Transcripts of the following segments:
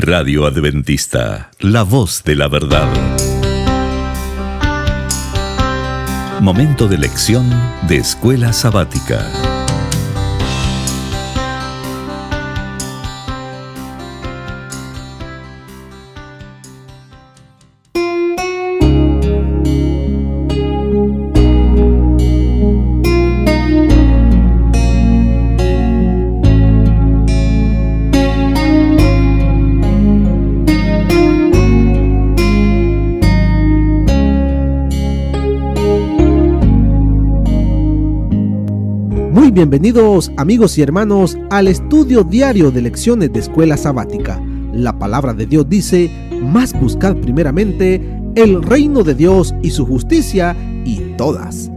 Radio Adventista, la voz de la verdad. Momento de lección de Escuela Sabática. Muy bienvenidos amigos y hermanos al estudio diario de lecciones de Escuela Sabática. La palabra de Dios dice: mas buscad primeramente el reino de Dios y su justicia, y todas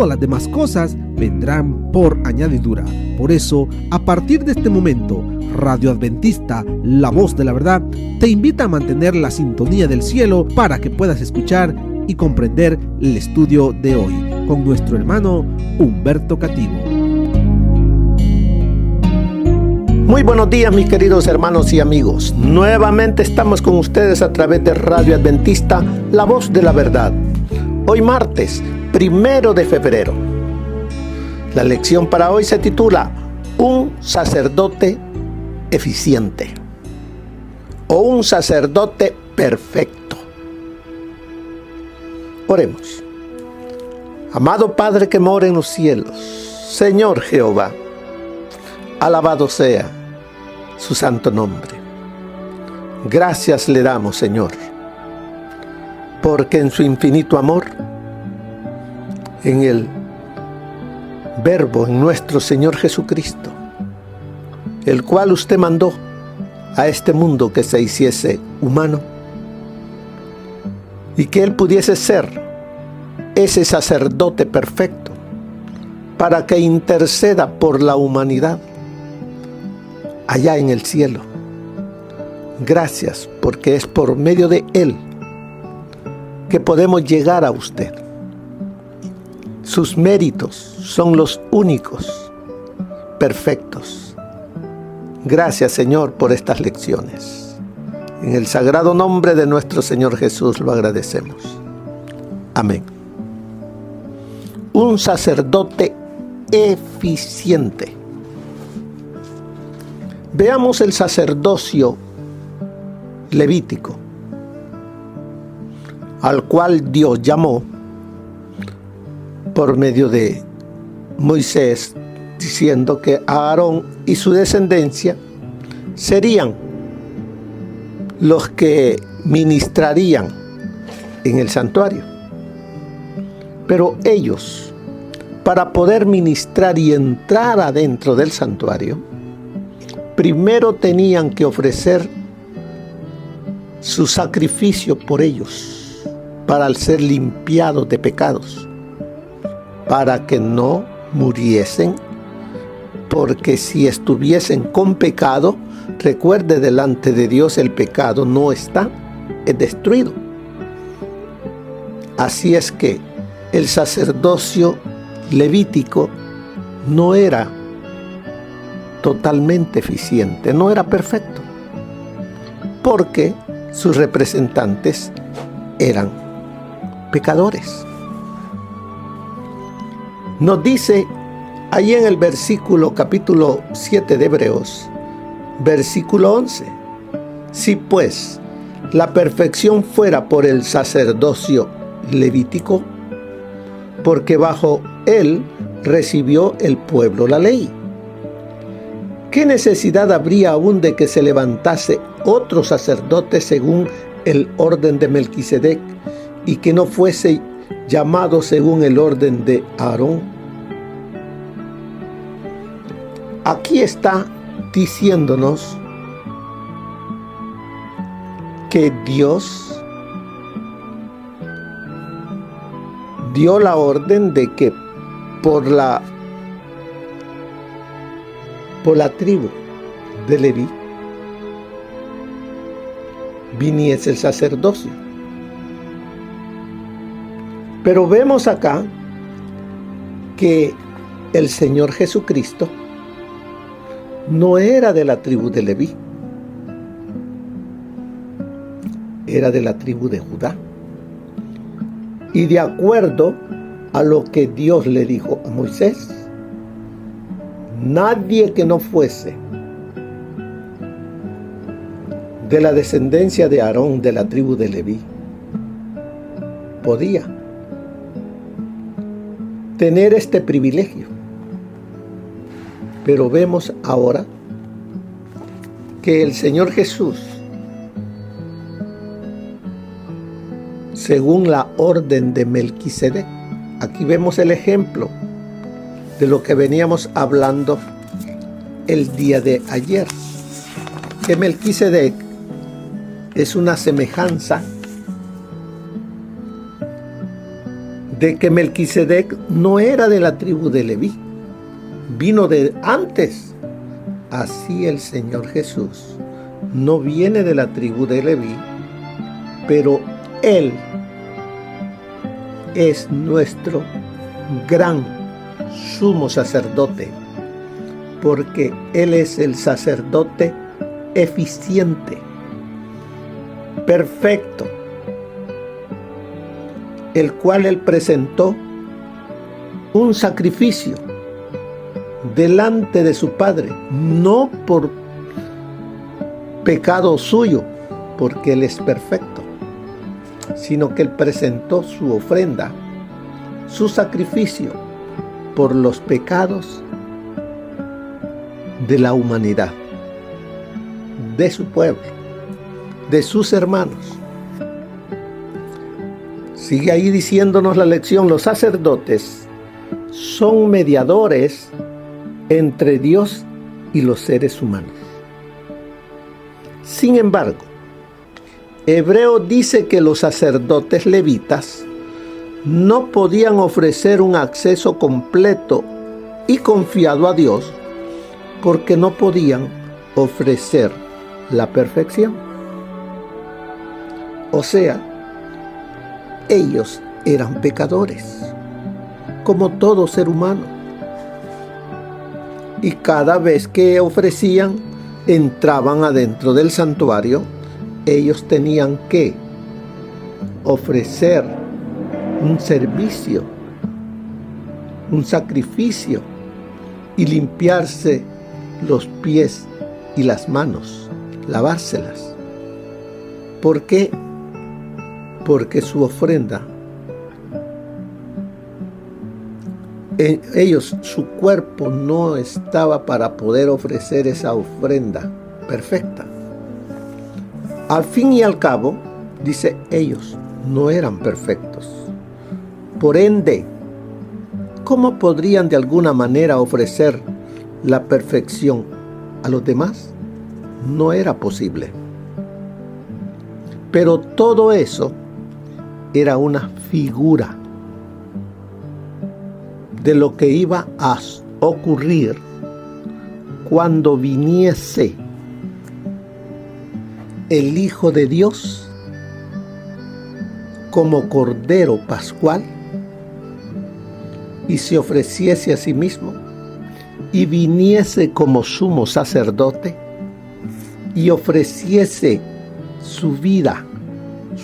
las demás cosas vendrán por añadidura. Por eso, a partir de este momento, Radio Adventista, la voz de la verdad, te invita a mantener la sintonía del cielo para que puedas escuchar y comprender el estudio de hoy con nuestro hermano Humberto Cativo. Muy buenos días, mis queridos hermanos y amigos. Nuevamente estamos con ustedes a través de Radio Adventista, la voz de la verdad. Hoy martes, 1 de febrero. La lección para hoy se titula Un sacerdote eficiente o un sacerdote perfecto. Oremos. Amado Padre que mora en los cielos, Señor Jehová, alabado sea su santo nombre. Gracias le damos, Señor, porque en su infinito amor, en el Verbo, en nuestro Señor Jesucristo, el cual usted mandó a este mundo que se hiciese humano y que Él pudiese ser ese sacerdote perfecto para que interceda por la humanidad allá en el cielo. Gracias, porque es por medio de Él que podemos llegar a usted. Sus méritos son los únicos perfectos. Gracias, Señor, por estas lecciones. En el sagrado nombre de nuestro Señor Jesús lo agradecemos. Amén. Un sacerdote eficiente. Veamos el sacerdocio levítico, al cual Dios llamó por medio de Moisés, diciendo que Aarón y su descendencia serían los que ministrarían en el santuario. Pero ellos, para poder ministrar y entrar adentro del santuario, primero tenían que ofrecer su sacrificio por ellos, para ser limpiados de pecados, para que no muriesen, porque si estuviesen con pecado, recuerde, delante de Dios el pecado no está, es destruido. Así es que el sacerdocio levítico no era totalmente eficiente, no era perfecto, porque sus representantes eran pecadores. Nos dice ahí en el capítulo 7 de Hebreos, versículo 11: si pues la perfección fuera por el sacerdocio levítico, porque bajo él recibió el pueblo la ley, ¿qué necesidad habría aún de que se levantase otro sacerdote según el orden de Melquisedec y que no fuese llamado según el orden de Aarón? Aquí está diciéndonos que Dios dio la orden de que por la tribu de Leví viniese el sacerdocio. Pero vemos acá que el Señor Jesucristo no era de la tribu de Leví. era de la tribu de Judá. Y de acuerdo a lo que Dios le dijo a Moisés, nadie que no fuese de la descendencia de Aarón, de la tribu de Leví, podía tener este privilegio. Pero vemos ahora que el Señor Jesús, según la orden de Melquisedec, aquí vemos el ejemplo de lo que veníamos hablando el día de ayer, que Melquisedec es una semejanza de que Melquisedec no era de la tribu de Leví, vino de antes. Así el Señor Jesús no viene de la tribu de Leví, pero Él es nuestro gran sumo sacerdote, porque Él es el sacerdote eficiente, perfecto, el cual Él presentó un sacrificio delante de su Padre, no por pecado suyo, porque Él es perfecto, sino que Él presentó su ofrenda, su sacrificio por los pecados de la humanidad, de su pueblo, de sus hermanos. Sigue ahí diciéndonos la lección: los sacerdotes son mediadores entre Dios y los seres humanos. Sin embargo, Hebreo dice que los sacerdotes levitas no podían ofrecer un acceso completo y confiado a Dios, porque no podían ofrecer la perfección. O sea, ellos eran pecadores, como todo ser humano. Y cada vez que ofrecían, entraban adentro del santuario, ellos tenían que ofrecer un servicio, un sacrificio, y limpiarse los pies y las manos, lavárselas. ¿Por qué? Porque su ofrenda, su cuerpo no estaba para poder ofrecer esa ofrenda perfecta. Al fin y al cabo, dice, ellos no eran perfectos. Por ende, ¿cómo podrían de alguna manera ofrecer la perfección a los demás? No era posible. Pero todo eso era una figura de lo que iba a ocurrir cuando viniese el Hijo de Dios como Cordero Pascual y se ofreciese a sí mismo y viniese como sumo sacerdote y ofreciese su vida,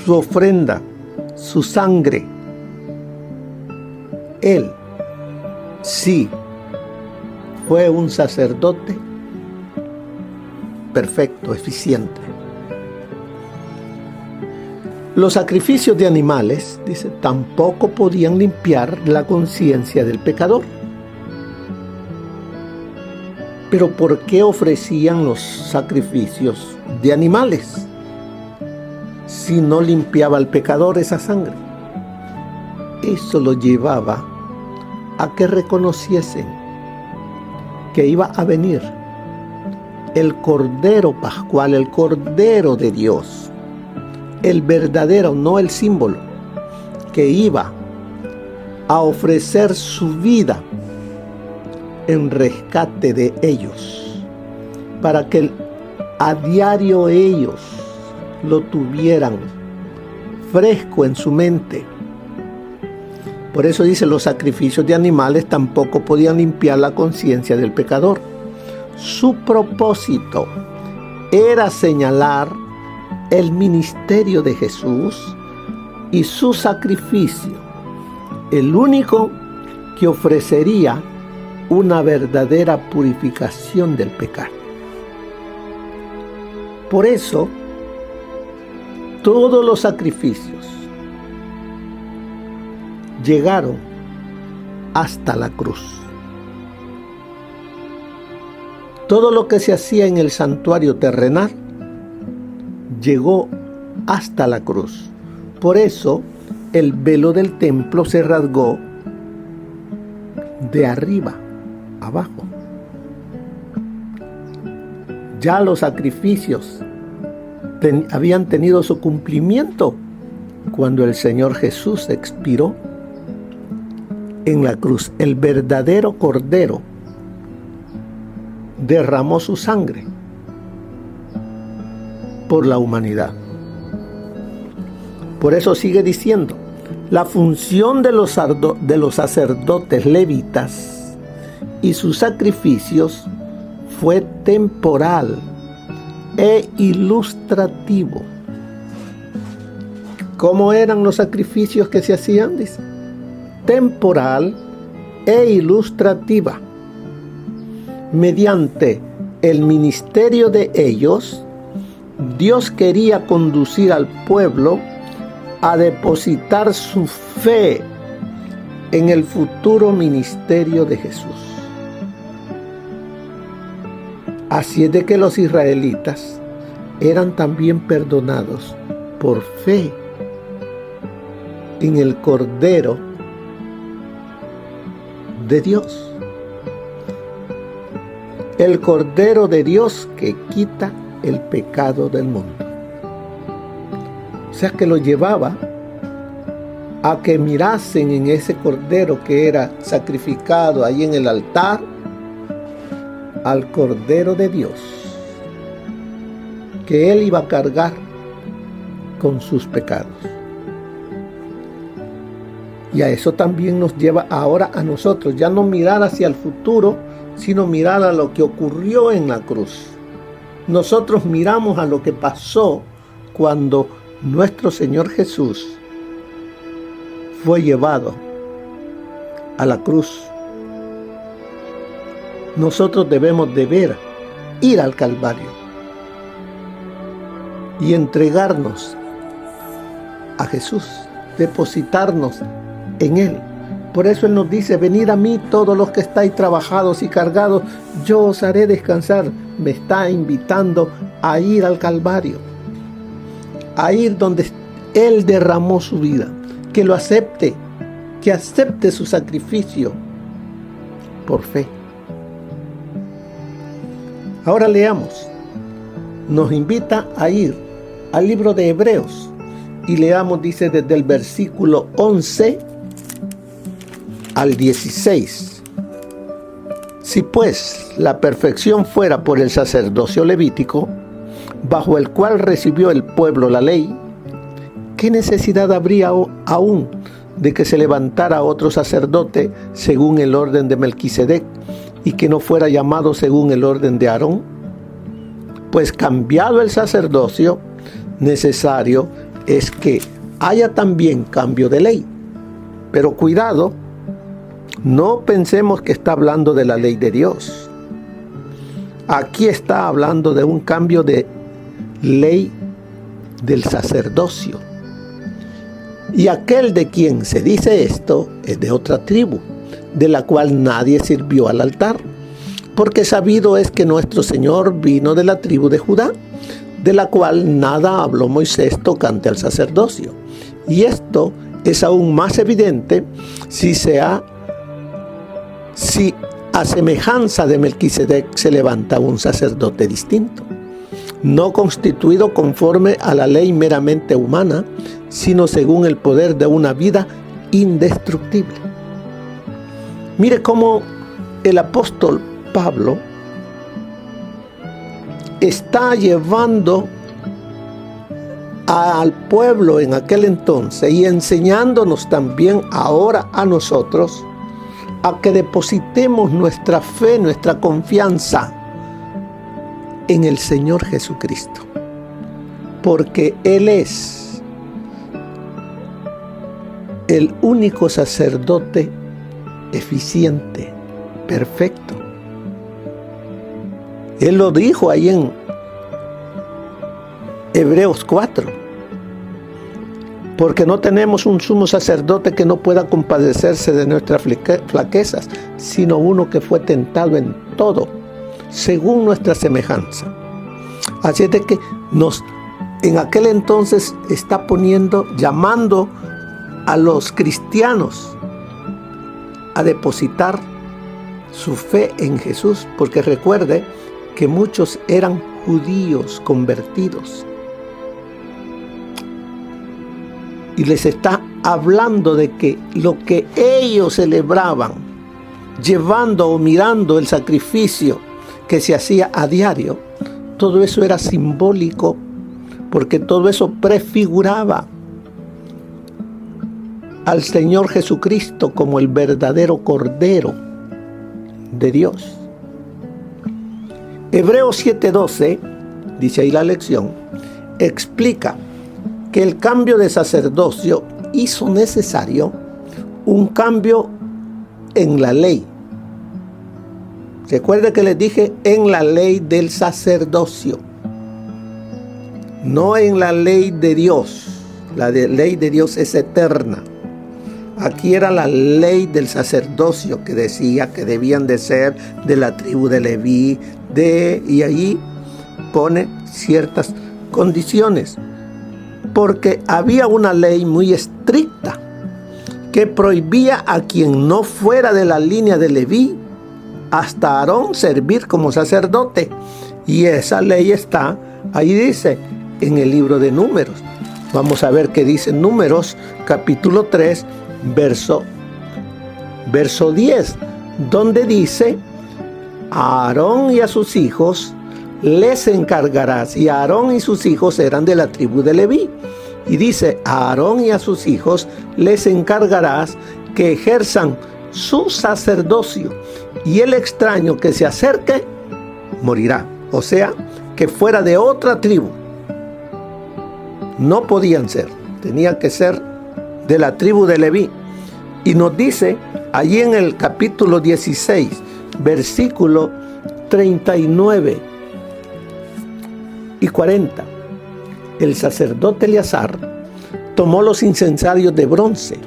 su ofrenda, su sangre. Él sí fue un sacerdote perfecto, eficiente. Los sacrificios de animales, dice, tampoco podían limpiar la conciencia del pecador. Pero ¿por qué ofrecían los sacrificios de animales si no limpiaba al pecador esa sangre? Eso lo llevaba a que reconociesen que iba a venir el Cordero Pascual, el Cordero de Dios, el verdadero, no el símbolo, que iba a ofrecer su vida en rescate de ellos, para que a diario ellos lo tuvieran fresco en su mente. Por eso dice, los sacrificios de animales tampoco podían limpiar la conciencia del pecador. Su propósito era señalar el ministerio de Jesús y su sacrificio, el único que ofrecería una verdadera purificación del pecado. Por eso, todos los sacrificios llegaron hasta la cruz. Todo lo que se hacía en el santuario terrenal llegó hasta la cruz. Por eso, el velo del templo se rasgó de arriba abajo. Ya los sacrificios habían tenido su cumplimiento cuando el Señor Jesús expiró en la cruz. El verdadero Cordero derramó su sangre por la humanidad. Por eso sigue diciendo, la función de los sacerdotes levitas y sus sacrificios fue temporal e ilustrativo. ¿Cómo eran los sacrificios que se hacían? Dice, temporal e ilustrativa. Mediante el ministerio de ellos, Dios quería conducir al pueblo a depositar su fe en el futuro ministerio de Jesús. Así es de que los israelitas eran también perdonados por fe en el Cordero de Dios. El Cordero de Dios que quita el pecado del mundo. O sea que lo llevaba a que mirasen en ese Cordero que era sacrificado ahí en el altar, al Cordero de Dios, que Él iba a cargar con sus pecados. Y a eso también nos lleva ahora a nosotros, ya no mirar hacia el futuro, sino mirar a lo que ocurrió en la cruz. Nosotros miramos a lo que pasó cuando nuestro Señor Jesús fue llevado a la cruz. Nosotros debemos de ver, ir al Calvario y entregarnos a Jesús, depositarnos en Él. Por eso Él nos dice, venid a mí todos los que estáis trabajados y cargados, yo os haré descansar. Me está invitando a ir al Calvario, a ir donde Él derramó su vida, que lo acepte, que acepte su sacrificio por fe. Ahora leamos, nos invita a ir al libro de Hebreos y leamos, dice desde el versículo 11 al 16. Si pues la perfección fuera por el sacerdocio levítico, bajo el cual recibió el pueblo la ley, ¿qué necesidad habría aún de que se levantara otro sacerdote según el orden de Melquisedec y que no fuera llamado según el orden de Aarón? Pues cambiado el sacerdocio, necesario es que haya también cambio de ley. Pero cuidado, no pensemos que está hablando de la ley de Dios. Aquí está hablando de un cambio de ley del sacerdocio. Y aquel de quien se dice esto es de otra tribu, de la cual nadie sirvió al altar. Porque sabido es que nuestro Señor vino de la tribu de Judá, de la cual nada habló Moisés tocante al sacerdocio. Y esto es aún más evidente si a semejanza de Melquisedec se levanta un sacerdote distinto, no constituido conforme a la ley meramente humana, sino según el poder de una vida indestructible. Mire cómo el apóstol Pablo está llevando al pueblo en aquel entonces y enseñándonos también ahora a nosotros a que depositemos nuestra fe, nuestra confianza en el Señor Jesucristo. porque Él es el único sacerdote eficiente, perfecto. Él lo dijo ahí en Hebreos 4. Porque no tenemos un sumo sacerdote que no pueda compadecerse de nuestras flaquezas, sino uno que fue tentado en todo, según nuestra semejanza. Así es de que en aquel entonces está llamando a los cristianos a depositar su fe en Jesús, porque recuerde que muchos eran judíos convertidos. Y les está hablando de que lo que ellos celebraban, llevando o mirando el sacrificio que se hacía a diario, todo eso era simbólico, porque todo eso prefiguraba al Señor Jesucristo como el verdadero Cordero de Dios. Hebreos 7:12, dice ahí la lección, explica que el cambio de sacerdocio hizo necesario un cambio en la ley. Recuerde que les dije en la ley del sacerdocio, no en la ley de Dios. La ley de Dios es eterna. Aquí era la ley del sacerdocio que decía que debían de ser de la tribu de Leví, y allí pone ciertas condiciones. Porque había una ley muy estricta que prohibía a quien no fuera de la línea de Leví, hasta Aarón, servir como sacerdote. Y esa ley está, ahí dice, en el libro de Números. Vamos a ver qué dice Números, capítulo 3, verso 10, donde dice, a Aarón y a sus hijos les encargarás, y Aarón y sus hijos eran de la tribu de Leví. Y dice, a Aarón y a sus hijos les encargarás que ejerzan su sacerdocio, y el extraño que se acerque morirá. O sea, que fuera de otra tribu. No podían ser, tenía que ser de la tribu de Leví. Y nos dice allí en el capítulo 16, versículo 39 y 40. El sacerdote Eleazar tomó los incensarios de bronce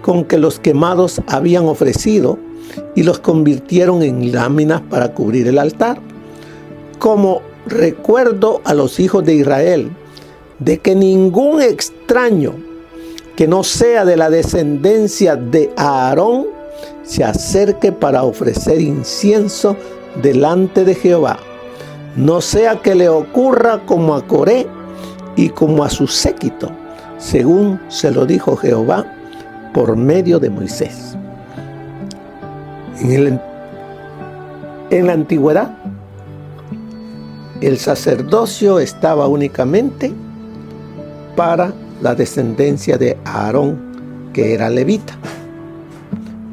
con que los quemados habían ofrecido y los convirtieron en láminas para cubrir el altar, como recuerdo a los hijos de Israel de que ningún extraño que no sea de la descendencia de Aarón se acerque para ofrecer incienso delante de Jehová, no sea que le ocurra como a Coré y como a su séquito, según se lo dijo Jehová por medio de Moisés. En la antigüedad, el sacerdocio estaba únicamente para la descendencia de Aarón, que era levita.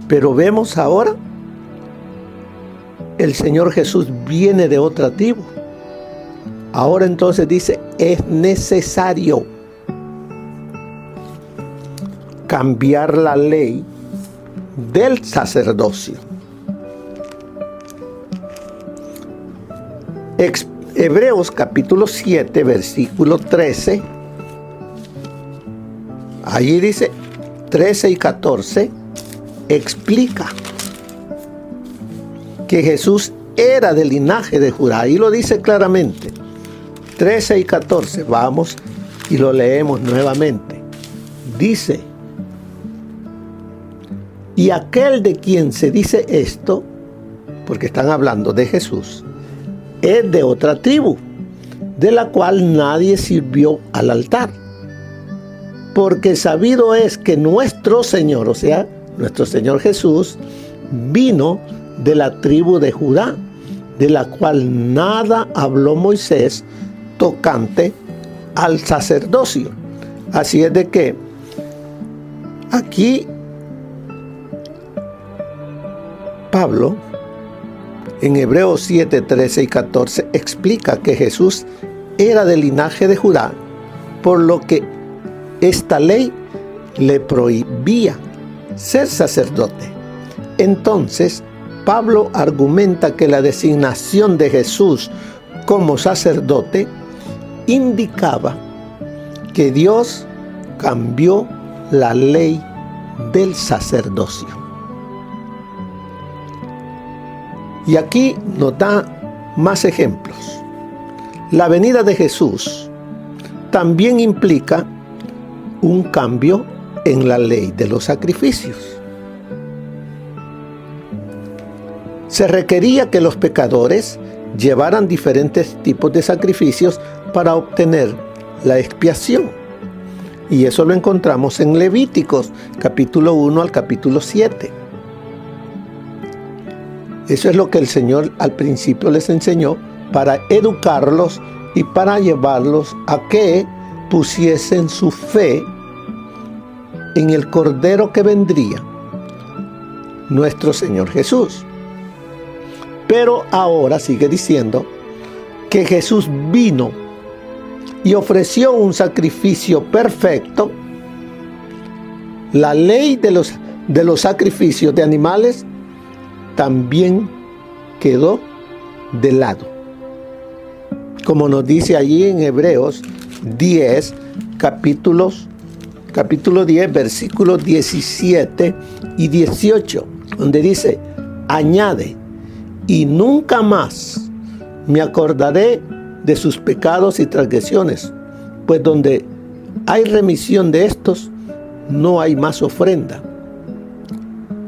Pero vemos ahora, el Señor Jesús viene de otra tribu. Ahora entonces dice, es necesario cambiar la ley del sacerdocio. Hebreos capítulo 7, versículo 13. Allí dice 13 y 14, explica que Jesús era del linaje de Judá. Ahí lo dice claramente. 13 y 14, vamos y lo leemos nuevamente. Dice, y aquel de quien se dice esto, porque están hablando de Jesús, es de otra tribu, de la cual nadie sirvió al altar. Porque sabido es que nuestro Señor, o sea, nuestro Señor Jesús, vino de la tribu de Judá, de la cual nada habló Moisés tocante al sacerdocio. Así es de que aquí Pablo, en Hebreos 7, 13 y 14, explica que Jesús era del linaje de Judá por lo que esta ley le prohibía ser sacerdote. Entonces, Pablo argumenta que la designación de Jesús como sacerdote indicaba que Dios cambió la ley del sacerdocio. Y aquí nos da más ejemplos. La venida de Jesús también implica un cambio en la ley de los sacrificios. Se requería que los pecadores llevaran diferentes tipos de sacrificios para obtener la expiación. Y eso lo encontramos en Levíticos, capítulo 1 al capítulo 7. Eso es lo que el Señor al principio les enseñó para educarlos y para llevarlos a que pusiesen su fe en el Cordero que vendría, nuestro Señor Jesús. Pero ahora sigue diciendo que Jesús vino y ofreció un sacrificio perfecto. La ley de los sacrificios de animales también quedó de lado. Como nos dice allí en Hebreos 10, capítulo 10, versículos 17 y 18, donde dice: añade, y nunca más me acordaré de sus pecados y transgresiones, pues donde hay remisión de estos, no hay más ofrenda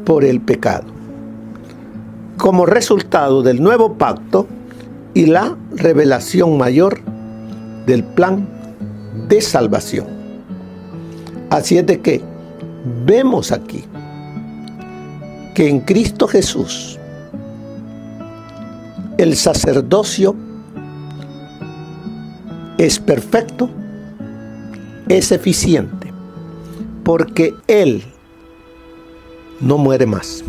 por el pecado. Como resultado del nuevo pacto y la revelación mayor del plan de salvación. Así es de que vemos aquí que en Cristo Jesús el sacerdocio es perfecto, es eficiente, porque Él no muere más.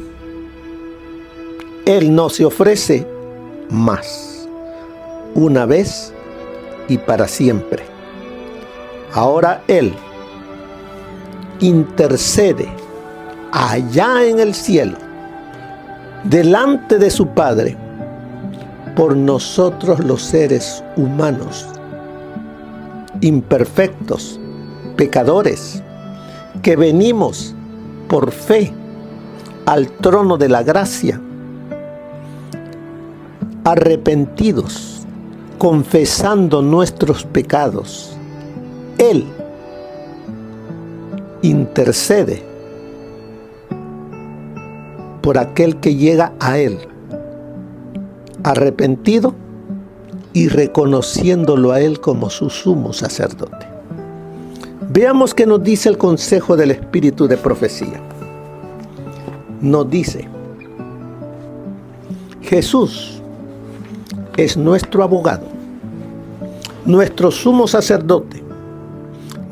Él no se ofrece más, una vez y para siempre. Ahora Él intercede allá en el cielo, delante de su Padre, por nosotros los seres humanos, imperfectos, pecadores, que venimos por fe al trono de la gracia, arrepentidos, confesando nuestros pecados. Él intercede por aquel que llega a Él, arrepentido y reconociéndolo a Él como su sumo sacerdote. Veamos qué nos dice el consejo del Espíritu de profecía. Nos dice: Jesús es nuestro abogado, nuestro sumo sacerdote,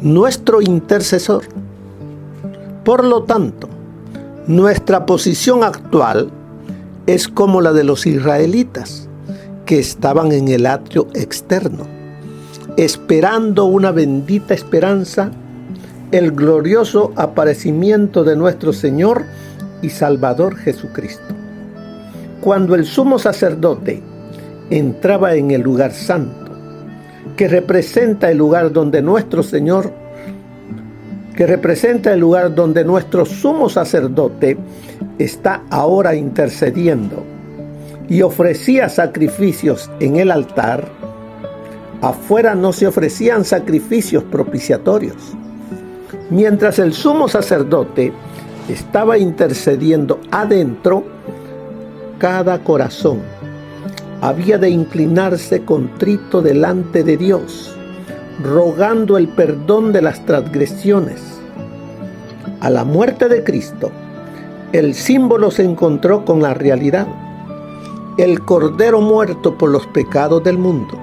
nuestro intercesor. Por lo tanto, nuestra posición actual es como la de los israelitas que estaban en el atrio externo, esperando una bendita esperanza, el glorioso aparecimiento de nuestro Señor y Salvador Jesucristo. Cuando el sumo sacerdote entraba en el lugar santo, que representa el lugar donde nuestro sumo sacerdote está ahora intercediendo, y ofrecía sacrificios en el altar, afuera no se ofrecían sacrificios propiciatorios. Mientras el sumo sacerdote estaba intercediendo adentro, cada corazón había de inclinarse contrito delante de Dios, rogando el perdón de las transgresiones. A la muerte de Cristo, el símbolo se encontró con la realidad. El Cordero muerto por los pecados del mundo,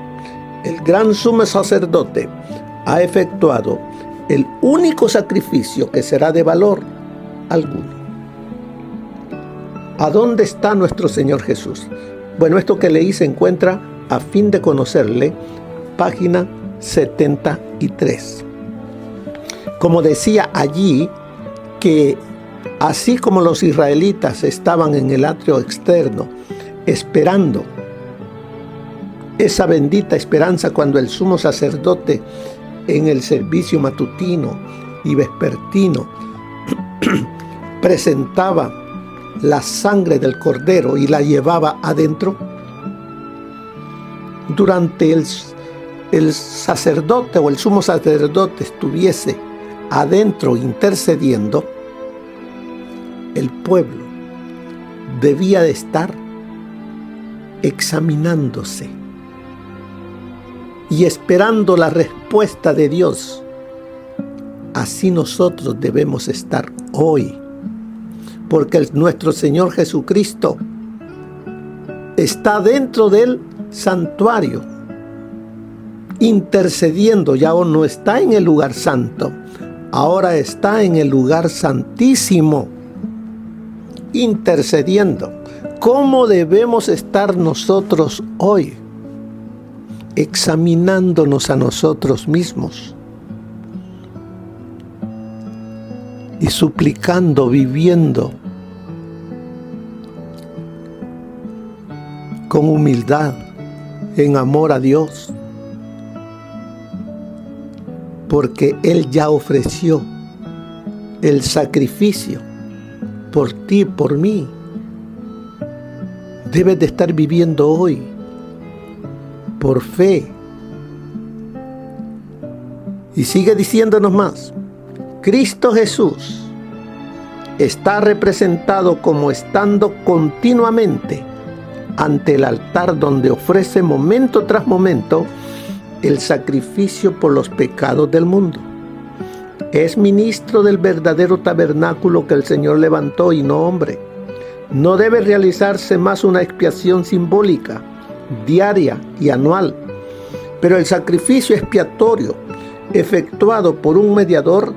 el gran sumo sacerdote, ha efectuado el único sacrificio que será de valor alguno. ¿A dónde está nuestro Señor Jesús? Bueno, esto que leí se encuentra, a fin de conocerle, página 73. Como decía allí, que así como los israelitas estaban en el atrio externo, esperando esa bendita esperanza cuando el sumo sacerdote en el servicio matutino y vespertino presentaba la sangre del cordero y la llevaba adentro, durante el sacerdote o el sumo sacerdote estuviese adentro intercediendo, el pueblo debía de estar examinándose y esperando la respuesta de Dios. Así nosotros debemos estar hoy, porque nuestro Señor Jesucristo está dentro del santuario intercediendo. Ya no está en el lugar santo, ahora está en el lugar santísimo intercediendo. ¿Cómo debemos estar nosotros hoy? Examinándonos a nosotros mismos y suplicando, viviendo con humildad, en amor a Dios, porque Él ya ofreció el sacrificio por ti, por mí. Debes de estar viviendo hoy por fe. Y sigue diciéndonos más: Cristo Jesús está representado como estando continuamente ante el altar, donde ofrece momento tras momento el sacrificio por los pecados del mundo. Es ministro del verdadero tabernáculo que el Señor levantó y no hombre. No debe realizarse más una expiación simbólica, diaria y anual, pero el sacrificio expiatorio efectuado por un mediador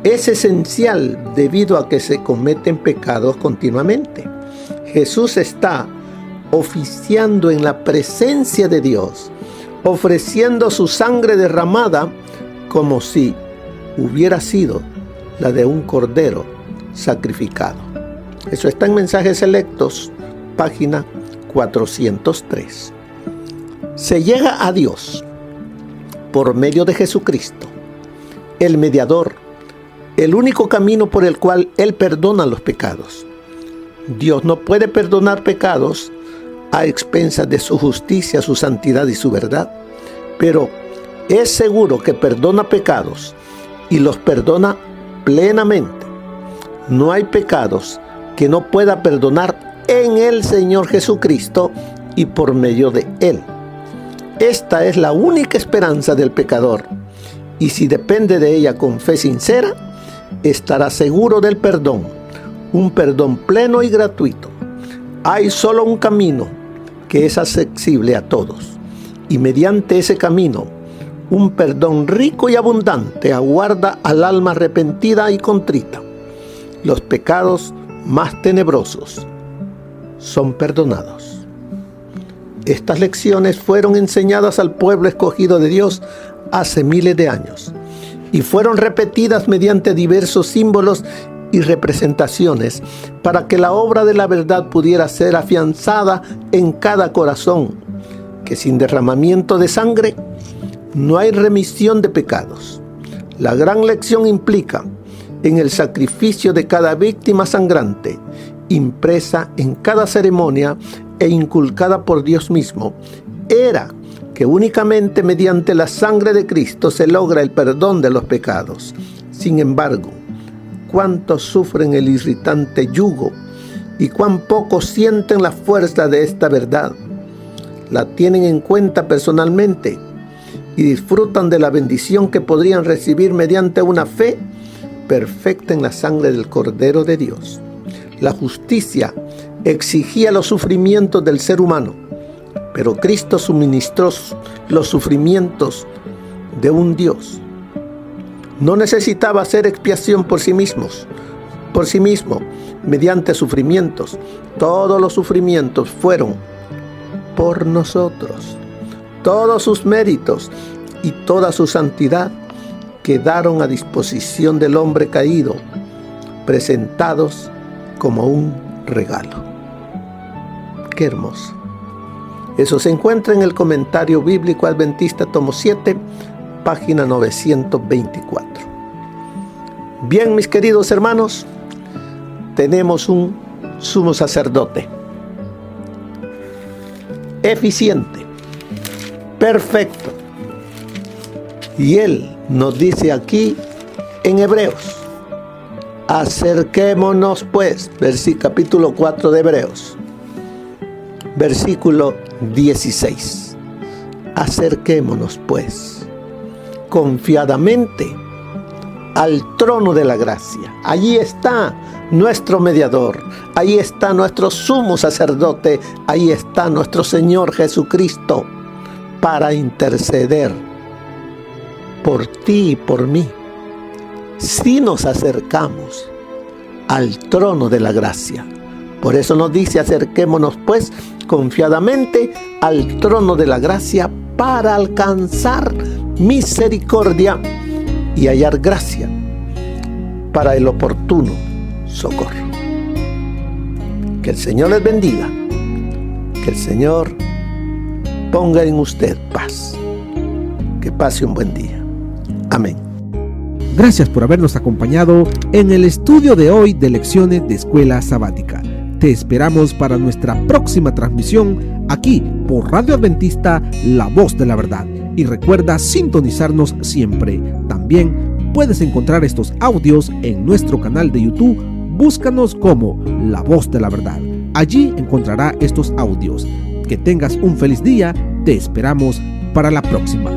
es esencial debido a que se cometen pecados continuamente. Jesús está oficiando en la presencia de Dios, ofreciendo su sangre derramada como si hubiera sido la de un cordero sacrificado. Eso está en Mensajes Selectos, página 403. Se llega a Dios por medio de Jesucristo, el mediador, el único camino por el cual Él perdona los pecados. Dios no puede perdonar pecados a expensas de su justicia, su santidad y su verdad, pero es seguro que perdona pecados y los perdona plenamente. No hay pecados que no pueda perdonar en el Señor Jesucristo y por medio de Él. Esta es la única esperanza del pecador, y si depende de ella con fe sincera, estará seguro del perdón, un perdón pleno y gratuito. Hay solo un camino que es accesible a todos, y mediante ese camino, un perdón rico y abundante aguarda al alma arrepentida y contrita. Los pecados más tenebrosos son perdonados. Estas lecciones fueron enseñadas al pueblo escogido de Dios hace miles de años y fueron repetidas mediante diversos símbolos y representaciones para que la obra de la verdad pudiera ser afianzada en cada corazón, que sin derramamiento de sangre no hay remisión de pecados. La gran lección implica en el sacrificio de cada víctima sangrante, impresa en cada ceremonia e inculcada por Dios mismo, era que únicamente mediante la sangre de Cristo se logra el perdón de los pecados. Sin embargo, cuántos sufren el irritante yugo y cuán pocos sienten la fuerza de esta verdad. La tienen en cuenta personalmente y disfrutan de la bendición que podrían recibir mediante una fe perfecta en la sangre del Cordero de Dios. La justicia exigía los sufrimientos del ser humano, pero Cristo suministró los sufrimientos de un Dios. No necesitaba hacer expiación por sí mismo, mediante sufrimientos. Todos los sufrimientos fueron por nosotros. Todos sus méritos y toda su santidad quedaron a disposición del hombre caído, presentados como un regalo. Qué hermoso. Eso se encuentra en el Comentario Bíblico Adventista, tomo 7, página 924. Bien, mis queridos hermanos, tenemos un sumo sacerdote eficiente, perfecto. Y él nos dice aquí en Hebreos: acerquémonos pues, capítulo 4 de Hebreos, versículo 16. Acerquémonos pues confiadamente al trono de la gracia. Allí está nuestro mediador, ahí está nuestro sumo sacerdote, ahí está nuestro Señor Jesucristo para interceder por ti y por mí. Si nos acercamos al trono de la gracia. Por eso nos dice: acerquémonos pues confiadamente al trono de la gracia para alcanzar misericordia y hallar gracia para el oportuno socorro. Que el Señor les bendiga, que el Señor ponga en usted paz, que pase un buen día. Amén. Gracias por habernos acompañado en el estudio de hoy de Lecciones de Escuela Sabática. Te esperamos para nuestra próxima transmisión aquí por Radio Adventista, La Voz de la Verdad. Y recuerda sintonizarnos siempre. También puedes encontrar estos audios en nuestro canal de YouTube. Búscanos como La Voz de la Verdad. Allí encontrará estos audios. Que tengas un feliz día. Te esperamos para la próxima.